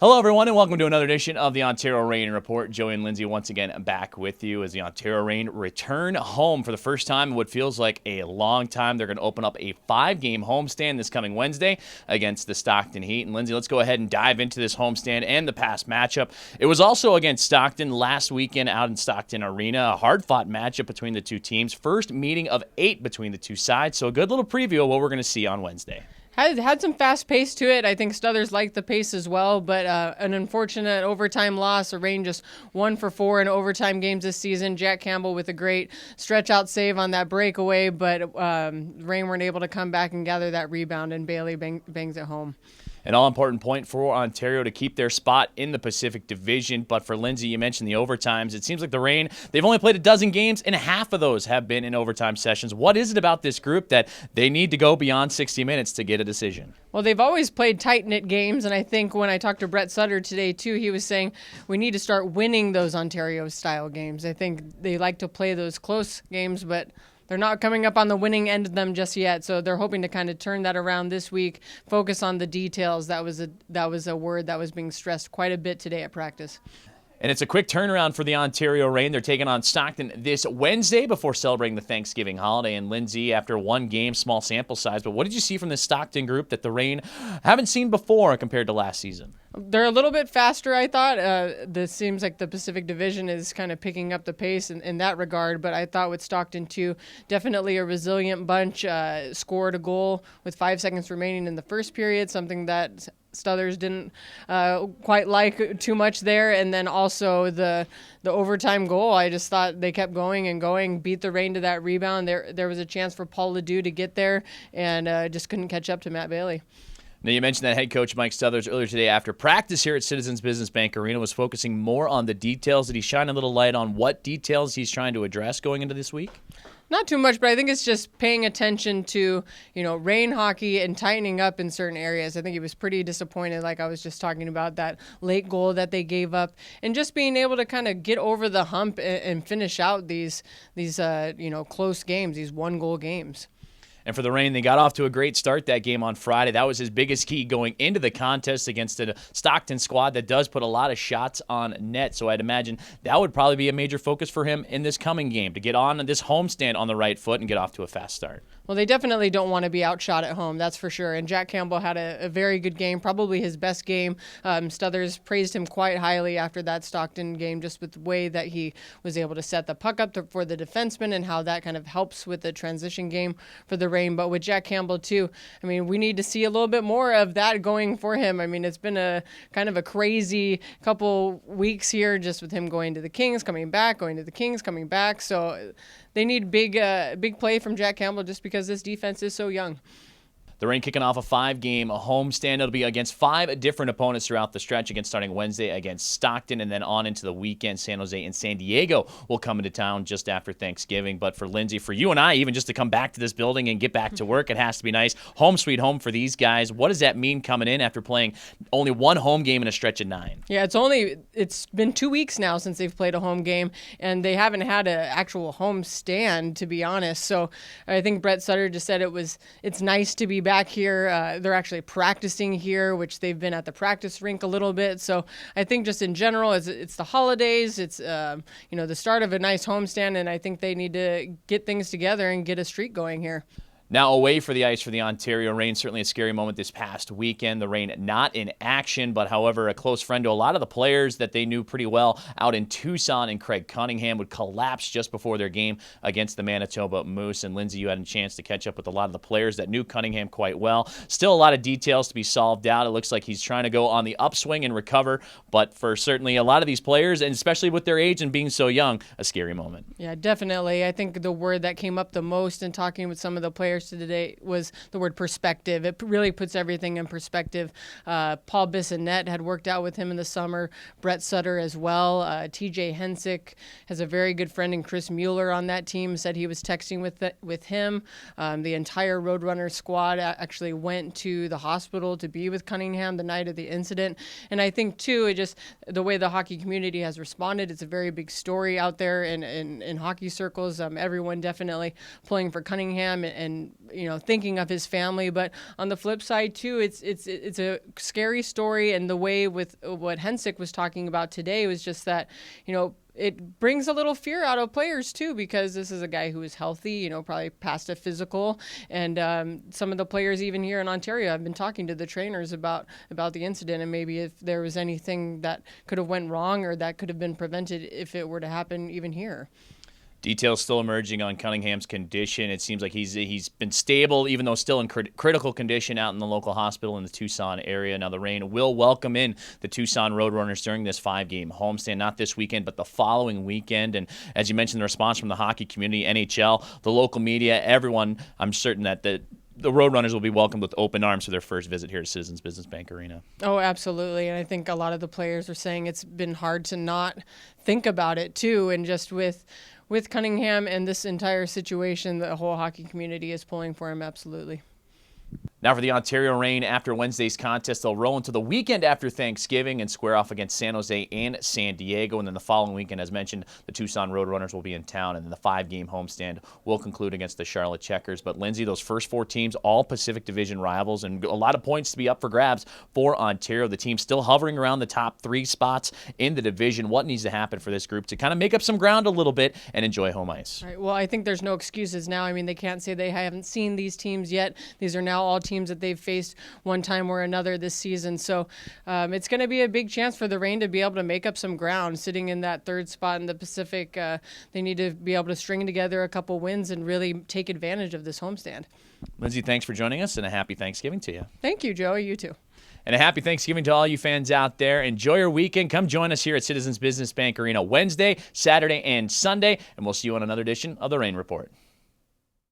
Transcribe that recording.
Hello, everyone, and welcome to another edition of the Ontario Reign Report. Joey and Lindsay once again back with you as the Ontario Reign return home for the first time in what feels like a long time. They're going to open up a 5-game homestand this coming Wednesday against the Stockton Heat. And Lindsay, let's go ahead and dive into this homestand and the past matchup. It was also against Stockton last weekend out in Stockton Arena, a hard-fought matchup between the two teams. First meeting of 8 between the two sides, so a good little preview of what we're going to see on Wednesday. Had some fast pace to it. I think Stothers liked the pace as well, but an unfortunate overtime loss. The Reign just 1 for 4 in overtime games this season. Jack Campbell with a great stretch out save on that breakaway, but Reign weren't able to come back and gather that rebound, and Bailey bangs it home. An all-important point for Ontario to keep their spot in the Pacific Division. But for Lindsay, you mentioned the overtimes. It seems like the Reign, they've only played a dozen games, and half of those have been in overtime sessions. What is it about this group that they need to go beyond 60 minutes to get a decision? Well, they've always played tight-knit games, and I think when I talked to Brett Sutter today, too, he was saying we need to start winning those Ontario-style games. I think they like to play those close games, but they're not coming up on the winning end of them just yet, so they're hoping to kind of turn that around this week, focus on the details. That was a word that was being stressed quite a bit today at practice. And it's a quick turnaround for the Ontario Reign. They're taking on Stockton this Wednesday before celebrating the Thanksgiving holiday. And Lindsay, after one game, small sample size, but what did you see from this Stockton group that the Reign haven't seen before compared to last season? They're a little bit faster, I thought. This seems like the Pacific Division is kind of picking up the pace in that regard, but I thought with Stockton, too, definitely a resilient bunch. Scored a goal with 5 seconds remaining in the first period, something that Stothers didn't quite like too much there. And then also the overtime goal, I just thought they kept going and going, beat the Reign to that rebound. There was a chance for Paul Ledoux to get there and just couldn't catch up to Matt Bailey. Now, you mentioned that head coach Mike Stothers earlier today after practice here at Citizens Business Bank Arena was focusing more on the details. Did he shine a little light on what details he's trying to address going into this week? Not too much, but I think it's just paying attention to, Reign hockey and tightening up in certain areas. I think he was pretty disappointed, like I was just talking about, that late goal that they gave up, and just being able to kind of get over the hump and finish out these close games, these one-goal games. And for the Reign, they got off to a great start that game on Friday. That was his biggest key going into the contest against a Stockton squad that does put a lot of shots on net. So I'd imagine that would probably be a major focus for him in this coming game, to get on this homestand on the right foot and get off to a fast start. Well, they definitely don't want to be outshot at home, that's for sure. And Jack Campbell had a very good game, probably his best game. Stothers praised him quite highly after that Stockton game, just with the way that he was able to set the puck up for the defenseman and how that kind of helps with the transition game for the Reign. But with Jack Campbell, too, I mean, we need to see a little bit more of that going for him. I mean, it's been a kind of a crazy couple weeks here just with him going to the Kings, coming back, going to the Kings, coming back. So they need big play from Jack Campbell just because this defense is so young. The Reign kicking off a 5-game homestand. It'll be against 5 different opponents throughout the stretch, starting Wednesday against Stockton, and then on into the weekend, San Jose and San Diego will come into town just after Thanksgiving. But for Lindsay, for you and I, even just to come back to this building and get back to work, it has to be nice. Home sweet home for these guys. What does that mean coming in after playing only one home game in a stretch of 9? Yeah, it's been 2 weeks now since they've played a home game, and they haven't had an actual home stand, to be honest. So I think Brett Sutter just said it's nice to be back here. They're actually practicing here, which they've been at the practice rink a little bit. So I think just in general, it's the holidays. It's the start of a nice homestand, and I think they need to get things together and get a streak going here. Now away for the ice for the Ontario Reign. Certainly a scary moment this past weekend. The Reign not in action, but however, a close friend to a lot of the players that they knew pretty well out in Tucson, and Craig Cunningham would collapse just before their game against the Manitoba Moose. And Lindsay, you had a chance to catch up with a lot of the players that knew Cunningham quite well. Still a lot of details to be solved out. It looks like he's trying to go on the upswing and recover, but for certainly a lot of these players, and especially with their age and being so young, a scary moment. Yeah, definitely. I think the word that came up the most in talking with some of the players today was the word perspective. It really puts everything in perspective. Paul Bissonnette had worked out with him in the summer. Brett Sutter as well. TJ Hensick has a very good friend in Chris Mueller on that team, said he was texting with him. The entire Roadrunner squad actually went to the hospital to be with Cunningham the night of the incident. And I think, too, it just the way the hockey community has responded, it's a very big story out there in hockey circles. Everyone definitely pulling for Cunningham and thinking of his family. But on the flip side too, it's a scary story, and the way with what Hensick was talking about today was just that, it brings a little fear out of players too, because this is a guy who is healthy, probably past a physical, and some of the players even here in Ontario have been talking to the trainers about the incident, and maybe if there was anything that could have went wrong or that could have been prevented if it were to happen even here. Details still emerging on Cunningham's condition. It seems like he's been stable, even though still in critical condition out in the local hospital in the Tucson area. Now, the Reign will welcome in the Tucson Roadrunners during this 5-game homestand, not this weekend, but the following weekend. And as you mentioned, the response from the hockey community, NHL, the local media, everyone, I'm certain that the Roadrunners will be welcomed with open arms for their first visit here to Citizens Business Bank Arena. Oh, absolutely. And I think a lot of the players are saying it's been hard to not think about it, too. And just with Cunningham and this entire situation, the whole hockey community is pulling for him, absolutely. Now for the Ontario Reign, after Wednesday's contest, they'll roll into the weekend after Thanksgiving and square off against San Jose and San Diego. And then the following weekend, as mentioned, the Tucson Roadrunners will be in town, and then the 5-game homestand will conclude against the Charlotte Checkers. But Lindsay, those first 4 teams, all Pacific Division rivals, and a lot of points to be up for grabs for Ontario. The team still hovering around the top 3 spots in the division. What needs to happen for this group to kind of make up some ground a little bit and enjoy home ice? All right, well, I think there's no excuses now. I mean, they can't say they haven't seen these teams yet. These are now all teams that they've faced one time or another this season. So it's going to be a big chance for the Reign to be able to make up some ground. Sitting in that 3rd spot in the Pacific, they need to be able to string together a couple wins and really take advantage of this homestand. Lindsay, thanks for joining us, and a happy Thanksgiving to you. Thank you, Joey. You too. And a happy Thanksgiving to all you fans out there. Enjoy your weekend. Come join us here at Citizens Business Bank Arena Wednesday, Saturday, and Sunday, and we'll see you on another edition of the Reign Report.